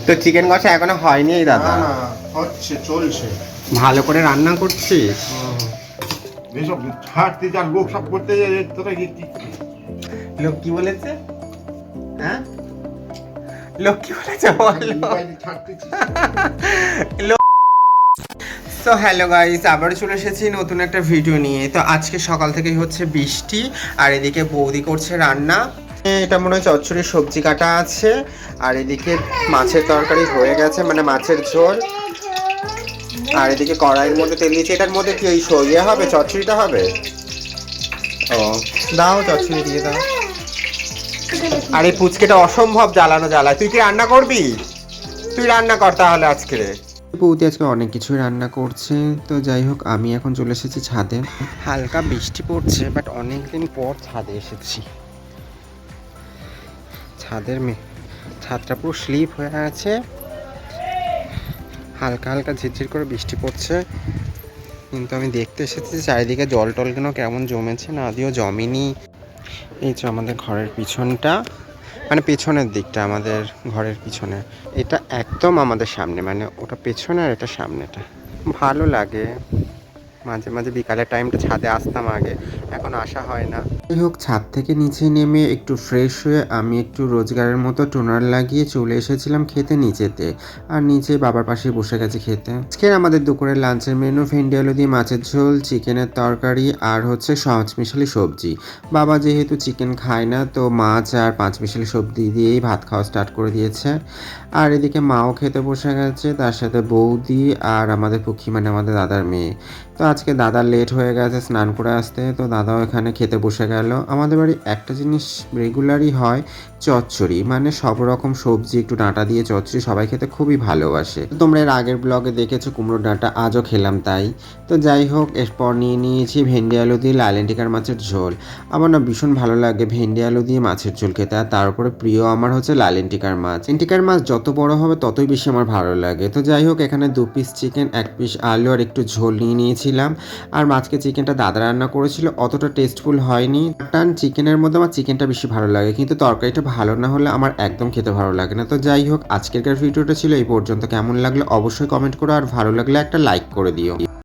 তো চিকেন কষা এখনো হয়নি দাদা? না হচ্ছে, চলছে। ভালো করে রান্না করছিস? এসব ছাড়তে যার লোক সব করতে যায়, তোরা কি লোক কি বলেছে? হ্যাঁ, লোক কি বলেছে বলো। তো হ্যালো গাইস, আবারও চলে এসেছি নতুন একটা ভিডিও নিয়ে। তো আজকে সকাল থেকেই হচ্ছে বৃষ্টি, আর এদিকে বৌদি করছে রান্না। এটা মনে হয় চচ্চড়ির সবজি কাটা আছে, আর এদিকে মাছের তরকারি হয়ে গেছে, মানে মাছের ঝোল। আর এদিকে কড়াইয়ের মধ্যে তেল দিয়েছে। এটার মধ্যে কি ওই ইয়ে হবে, চচ্চড়িটা হবে? ও দাও, চচ্চড়ি দিয়ে দাও। আর এই পুচকেটা অসম্ভব জ্বালানো জ্বালায়। তুই কি রান্না করবি? তুই রান্না কর তাহলে আজকে। বৌদি আজকে অনেক কিছুই রান্না করছে। তো যাই হোক, আমি এখন চলে এসেছি ছাদে। হালকা বৃষ্টি পড়ছে, বাট অনেকদিন পর ছাদে এসেছি। ছাদটা পুরো স্লিপ হয়ে আছে, হালকা হালকা ঝিরঝির করে বৃষ্টি পড়ছে। কিন্তু আমি দেখতে এসেছি চারিদিকে জল টল কেমন জমেছে, না আদিও জমেনি। এই যে আমাদের ঘরের পিছনটা, মানে পেছনের দিকটা, আমাদের ঘরের পিছনে, এটা একদম আমাদের সামনে, মানে ওটা পেছনে আর এটা সামনেটা। ভালো লাগে। মাঝে মাঝে বিকালের টাইমটা ছাদে আসতাম আগে, এখন আসা হয় না। যাই হোক, ছাদ থেকে নিচে নেমে একটু ফ্রেশ হয়ে আমি একটু রোজগারের মতো টোনার লাগিয়ে চলে এসেছিলাম খেতে নিচেতে। আর নিচে বাবার পাশে বসে গেছে খেতে। আজকের আমাদের দুপুরের লাঞ্চের মেনু ভেন্ডি আলু দিয়ে মাছের ঝোল, চিকেনের তরকারি, আর হচ্ছে পাঁচমিশালি সবজি। বাবা যেহেতু চিকেন খায় না, তো মাছ আর পাঁচমিশালি সবজি দিয়েই ভাত খাওয়া স্টার্ট করে দিয়েছে। আর এদিকে মাও খেতে বসে গেছে, তার সাথে বৌদি আর আমাদের পুখি, মানে আমাদের দাদার মেয়ে। তো আজকে দাদা লেট হয়ে গেছে স্নান করে আসতে, তো দাদাও এখানে খেতে বসে গেল। আমাদের বাড়ি একটা জিনিস রেগুলারই হয়, চচ্চড়ি, মানে সব রকম সবজি একটু ডাঁটা দিয়ে চচ্চড়ি সবাই খেতে খুবই ভালোবাসে। তোমরা এর আগের ব্লগে দেখেছো কুমড়োর ডাঁটা, আজও খেলাম তাই। তো যাই হোক, এরপর নিয়ে নিয়েছি ভেন্ডি আলু দিয়ে লালেন্টিকার মাছের ঝোল। আমার না ভীষণ ভালো লাগে ভেন্ডি আলু দিয়ে মাছের ঝোল খেতে, আর তার উপরে প্রিয় আমার হচ্ছে লালেন্টিকার মাছ। লালেন্টিকার মাছ যত বড় হবে ততই বেশি আমার ভালো লাগে। তো যাই হোক, এখানে 2 পিস চিকেন, 1 পিস আলু আর একটু ঝোল নিয়ে নিয়েছিলাম। আর মাছকে চিকেনটা দাদা রান্না করেছিল, অতটা টেস্টফুল হয়নি। মাটন চিকেনের মধ্যে আমার চিকেনটা বেশি ভালো লাগে, কিন্তু তরকারিটা ভালো না হলে আমার একদম খেতে ভালো লাগে না। তো যাই হোক, আজকের ভিডিওটা ছিল এই পর্যন্ত। কেমন লাগলো অবশ্যই কমেন্ট করো, আর ভালো লাগলে একটা লাইক করে দিও।